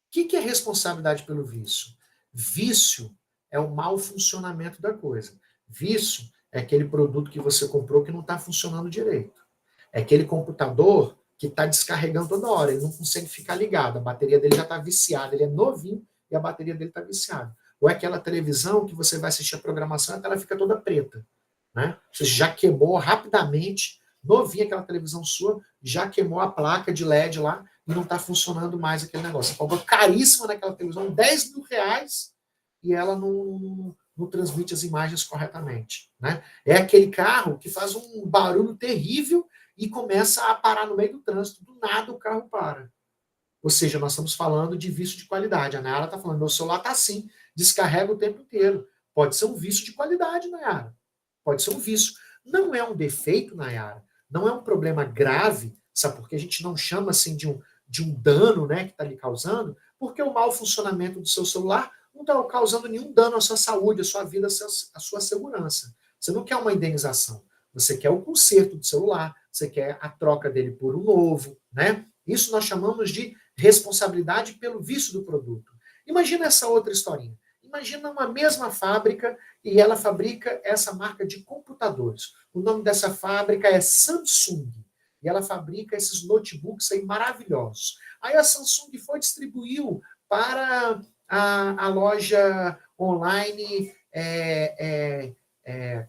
O que é responsabilidade pelo vício? Vício é o mau funcionamento da coisa. Vício é aquele produto que você comprou que não está funcionando direito. É aquele computador que está descarregando toda hora, ele não consegue ficar ligado, a bateria dele já está viciada, ele é novinho e a bateria dele está viciada. Ou é aquela televisão que você vai assistir a programação e ela fica toda preta. Né? Você já queimou rapidamente, novinha aquela televisão sua, já queimou a placa de LED lá e não está funcionando mais aquele negócio. Você pagou caríssima naquela televisão, 10 mil reais, e ela não transmite as imagens corretamente. Né? É aquele carro que faz um barulho terrível e começa a parar no meio do trânsito. Do nada o carro para. Ou seja, nós estamos falando de vício de qualidade. A Nayara está falando, meu celular está assim, descarrega o tempo inteiro. Pode ser um vício de qualidade, Nayara. Pode ser um vício. Não é um defeito, Nayara. Não é um problema grave, sabe? Porque a gente não chama assim de um dano, né, que está lhe causando, porque o mau funcionamento do seu celular não está causando nenhum dano à sua saúde, à sua vida, à sua segurança. Você não quer uma indenização. Você quer o conserto do celular, você quer a troca dele por um novo, né? Isso nós chamamos de responsabilidade pelo vício do produto. Imagina essa outra historinha. Imagina uma mesma fábrica e ela fabrica essa marca de computadores. O nome dessa fábrica é Samsung. E ela fabrica esses notebooks aí maravilhosos. Aí a Samsung foi e distribuiu para a loja online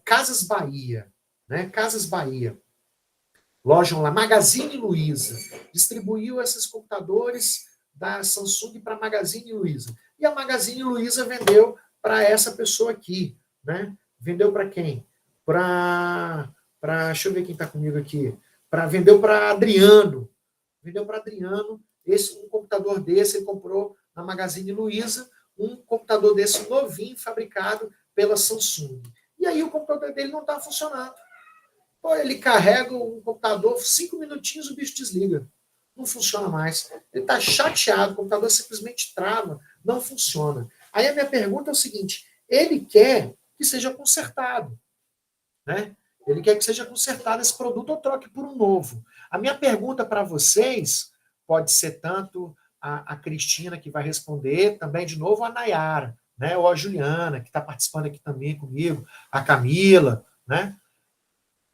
Casas Bahia. Né? Casas Bahia. Loja online, Magazine Luiza. Distribuiu esses computadores da Samsung para a Magazine Luiza. E a Magazine Luiza vendeu para essa pessoa aqui. Né? Vendeu para quem? Deixa eu ver quem está comigo aqui. Vendeu para Adriano. Vendeu para Adriano um computador desse, ele comprou na Magazine Luiza, um computador desse novinho, fabricado pela Samsung. E aí o computador dele não está funcionando. Pô, ele carrega o computador, 5 minutinhos o bicho desliga. Não funciona mais. Ele está chateado, o computador simplesmente trava, não funciona. Aí a minha pergunta é o seguinte, ele quer que seja consertado. Né? Ele quer que seja consertado esse produto ou troque por um novo. A minha pergunta para vocês pode ser tanto a Cristina, que vai responder, também, de novo, a Nayara, né? Ou a Juliana, que está participando aqui também comigo, a Camila. Né?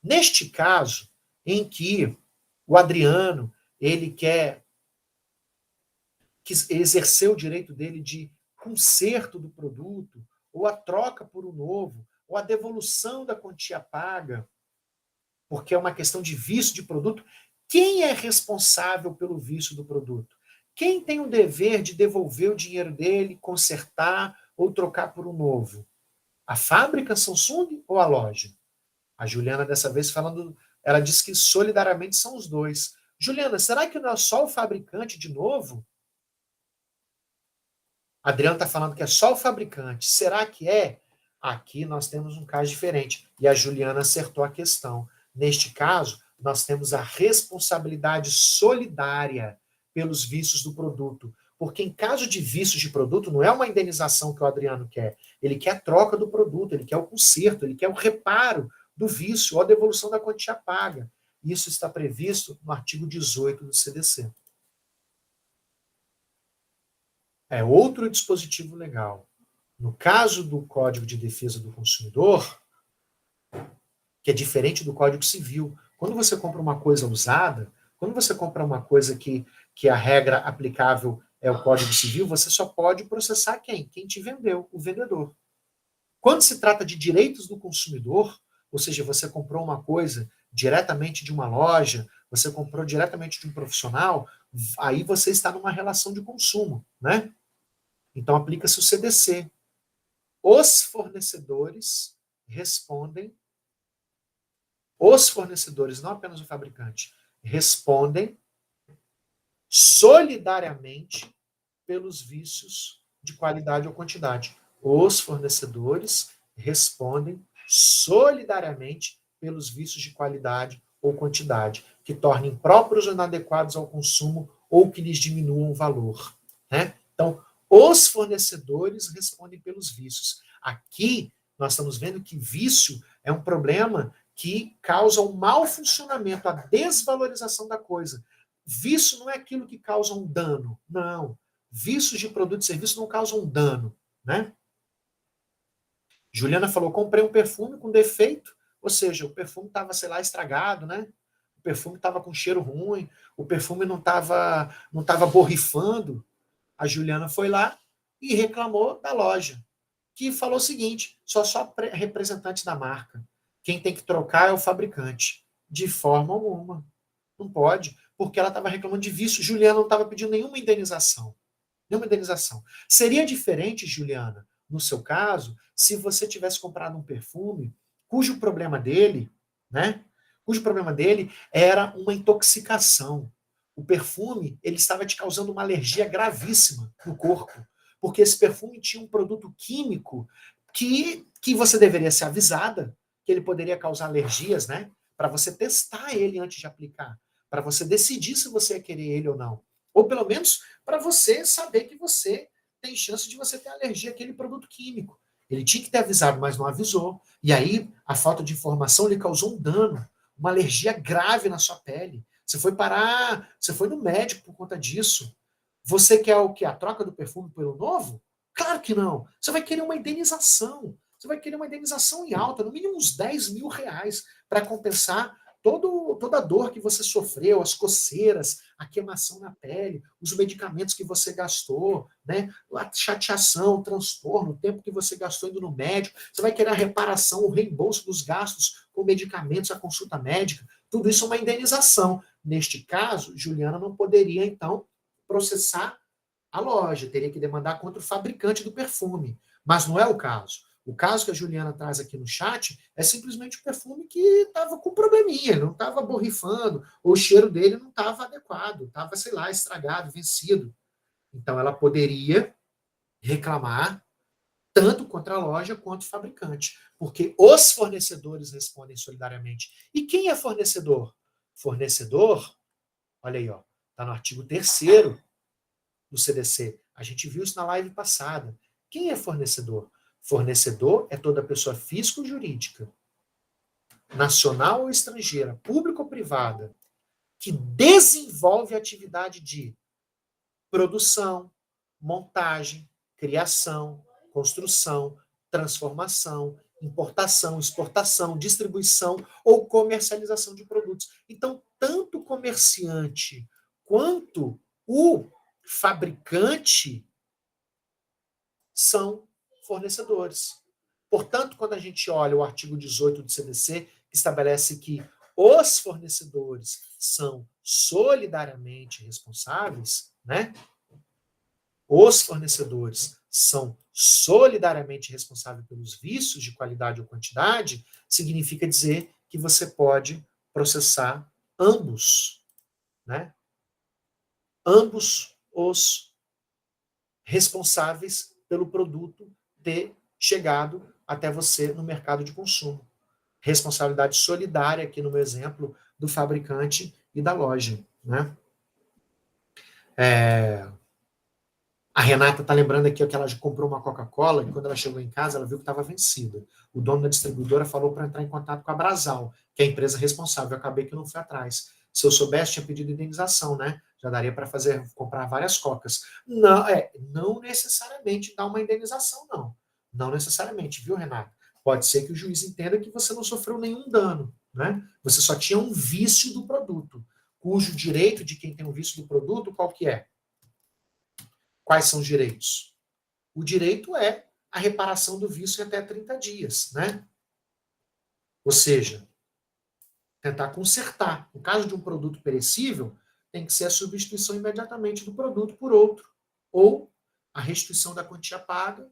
Neste caso, em que o Adriano ele quer exercer o direito dele de conserto do produto, ou a troca por um novo, ou a devolução da quantia paga, porque é uma questão de vício de produto, quem é responsável pelo vício do produto? Quem tem o dever de devolver o dinheiro dele, consertar ou trocar por um novo? A fábrica Samsung ou a loja? A Juliana, dessa vez, falando, ela disse que solidariamente são os dois. Juliana, será que não é só o fabricante de novo? A Adriana está falando que é só o fabricante. Será que é? Aqui nós temos um caso diferente. E a Juliana acertou a questão. Neste caso, nós temos a responsabilidade solidária pelos vícios do produto. Porque em caso de vícios de produto, não é uma indenização que o Adriano quer. Ele quer a troca do produto, ele quer o conserto, ele quer o reparo do vício ou a devolução da quantia paga. Isso está previsto no artigo 18 do CDC. É outro dispositivo legal. No caso do Código de Defesa do Consumidor, que é diferente do Código Civil, quando você compra uma coisa usada, quando você compra uma coisa que a regra aplicável é o Código Civil, você só pode processar quem? Quem te vendeu, o vendedor. Quando se trata de direitos do consumidor, ou seja, você comprou uma coisa diretamente de uma loja, você comprou diretamente de um profissional, aí você está numa relação de consumo, né? Então, aplica-se o CDC. Os fornecedores respondem, não apenas o fabricante, respondem solidariamente pelos vícios de qualidade ou quantidade. Os fornecedores respondem solidariamente pelos vícios de qualidade ou quantidade, que tornem próprios ou inadequados ao consumo ou que lhes diminuam o valor. Né? Então, os fornecedores respondem pelos vícios. Aqui, nós estamos vendo que vício é um problema que causa um mau funcionamento, a desvalorização da coisa. Vício não é aquilo que causa um dano, não. Vícios de produto e serviço não causam dano, né? Juliana falou, comprei um perfume com defeito, ou seja, o perfume estava, sei lá, estragado, né? O perfume estava com cheiro ruim, o perfume não estava borrifando. A Juliana foi lá e reclamou da loja, que falou o seguinte, só representante da marca. Quem tem que trocar é o fabricante. De forma alguma. Não pode, porque ela estava reclamando de vício. Juliana não estava pedindo nenhuma indenização. Nenhuma indenização. Seria diferente, Juliana, no seu caso, se você tivesse comprado um perfume cujo problema dele, né? Cujo problema dele era uma intoxicação. O perfume, ele estava te causando uma alergia gravíssima no corpo, porque esse perfume tinha um produto químico que você deveria ser avisada que ele poderia causar alergias, né? Para você testar ele antes de aplicar, para você decidir se você ia querer ele ou não. Ou pelo menos para você saber que você tem chance de você ter alergia àquele produto químico. Ele tinha que ter avisado, mas não avisou. E aí, a falta de informação lhe causou um dano, uma alergia grave na sua pele. Você foi parar, você foi no médico por conta disso. Você quer o quê? A troca do perfume pelo novo? Claro que não. Você vai querer uma indenização. Você vai querer uma indenização em alta, no mínimo uns 10 mil reais, para compensar toda a dor que você sofreu, as coceiras, a queimação na pele, os medicamentos que você gastou, né? A chateação, o transtorno, o tempo que você gastou indo no médico. Você vai querer a reparação, o reembolso dos gastos com medicamentos, a consulta médica. Tudo isso é uma indenização. Neste caso, Juliana não poderia, então, processar a loja, teria que demandar contra o fabricante do perfume. Mas não é o caso. O caso que a Juliana traz aqui no chat é simplesmente o perfume que estava com probleminha, não estava borrifando, ou o cheiro dele não estava adequado, estava, sei lá, estragado, vencido. Então, ela poderia reclamar tanto contra a loja quanto o fabricante, porque os fornecedores respondem solidariamente. E quem é fornecedor? Fornecedor, olha aí, ó, está no artigo 3º do CDC. A gente viu isso na live passada. Quem é fornecedor? Fornecedor é toda pessoa física ou jurídica, nacional ou estrangeira, pública ou privada, que desenvolve atividade de produção, montagem, criação, construção, transformação, importação, exportação, distribuição ou comercialização de produtos. Então, tanto o comerciante quanto o fabricante são fornecedores. Portanto, quando a gente olha o artigo 18 do CDC, que estabelece que os fornecedores são solidariamente responsáveis, né? Os fornecedores são solidariamente responsáveis pelos vícios de qualidade ou quantidade, significa dizer que você pode processar ambos, né? Ambos os responsáveis pelo produto ter chegado até você no mercado de consumo. Responsabilidade solidária, aqui no meu exemplo, do fabricante e da loja. Né? A Renata está lembrando aqui que ela comprou uma Coca-Cola e quando ela chegou em casa, ela viu que estava vencida. O dono da distribuidora falou para entrar em contato com a Brasal, que é a empresa responsável. Eu acabei que não fui atrás. Se eu soubesse, tinha pedido indenização, né? Já daria para comprar várias cocas. Não necessariamente dá uma indenização, não. Não necessariamente, viu, Renata? Pode ser que o juiz entenda que você não sofreu nenhum dano, né? Você só tinha um vício do produto, cujo direito de quem tem um vício do produto, qual que é? Quais são os direitos? O direito é a reparação do vício em até 30 dias, né? Ou seja, tentar consertar. No caso de um produto perecível, tem que ser a substituição imediatamente do produto por outro. Ou a restituição da quantia paga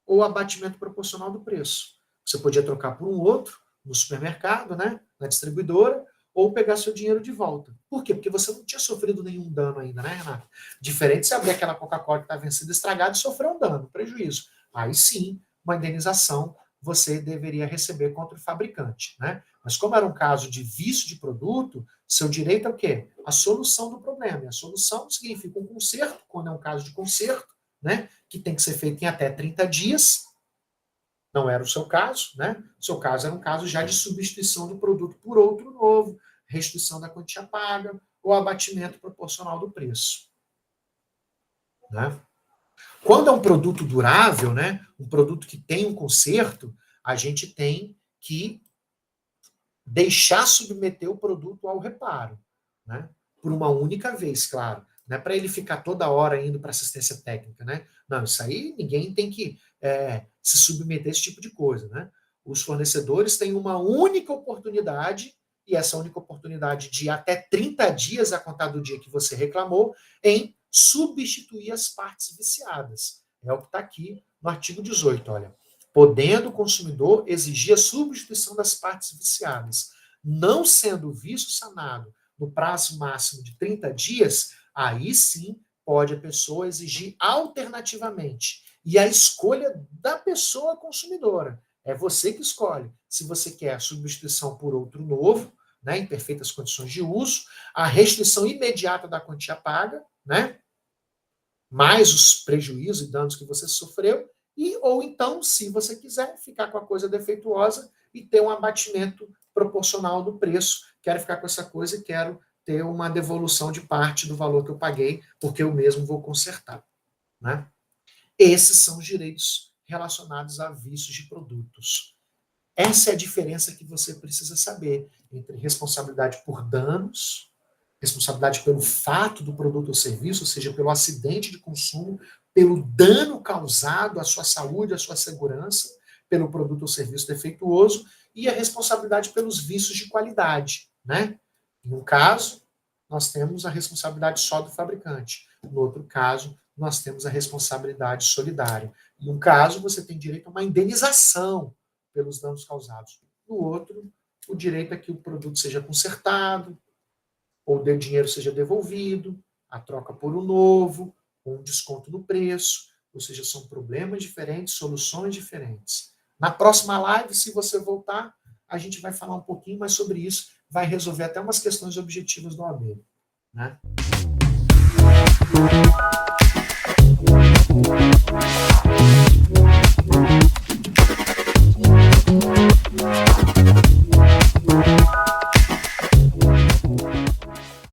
ou o abatimento proporcional do preço. Você podia trocar por um outro no supermercado, né, na distribuidora, ou pegar seu dinheiro de volta. Por quê? Porque você não tinha sofrido nenhum dano ainda, né, Renato? Diferente de você abrir aquela Coca-Cola que está vencida, estragada e sofrer um dano, um prejuízo. Aí sim, uma indenização você deveria receber contra o fabricante, né? Mas como era um caso de vício de produto, seu direito é o quê? A solução do problema. E a solução significa um conserto, quando é um caso de conserto, né, que tem que ser feito em até 30 dias. Não era o seu caso, né? O seu caso era um caso já de substituição do produto por outro novo, restituição da quantia paga ou abatimento proporcional do preço, né? Quando é um produto durável, né, um produto que tem um conserto, a gente tem que deixar submeter o produto ao reparo, né? Por uma única vez, claro. Não é para ele ficar toda hora indo para assistência técnica, né? Não, isso aí ninguém tem que se submeter a esse tipo de coisa, né? Os fornecedores têm uma única oportunidade, e essa única oportunidade de até 30 dias a contar do dia que você reclamou, em substituir as partes viciadas. É o que está aqui no artigo 18, olha. Podendo o consumidor exigir a substituição das partes viciadas, não sendo o vício sanado no prazo máximo de 30 dias, aí sim pode a pessoa exigir alternativamente. E a escolha da pessoa consumidora. É você que escolhe se você quer a substituição por outro novo, né, em perfeitas condições de uso, a restituição imediata da quantia paga, né, mais os prejuízos e danos que você sofreu, ou então, se você quiser, ficar com a coisa defeituosa e ter um abatimento proporcional do preço. Quero ficar com essa coisa e quero ter uma devolução de parte do valor que eu paguei, porque eu mesmo vou consertar, né? Esses são os direitos relacionados a vícios de produtos. Essa é a diferença que você precisa saber entre responsabilidade por danos, responsabilidade pelo fato do produto ou serviço, ou seja, pelo acidente de consumo, pelo dano causado à sua saúde, à sua segurança, pelo produto ou serviço defeituoso, e a responsabilidade pelos vícios de qualidade, né? Em um caso, nós temos a responsabilidade só do fabricante. No outro caso, nós temos a responsabilidade solidária. Em um caso, você tem direito a uma indenização pelos danos causados. No outro, o direito é que o produto seja consertado, ou o dinheiro seja devolvido, a troca por um novo, ou um desconto no preço. Ou seja, são problemas diferentes, soluções diferentes. Na próxima live, se você voltar, a gente vai falar um pouquinho mais sobre isso, vai resolver até umas questões objetivas do OAB, né?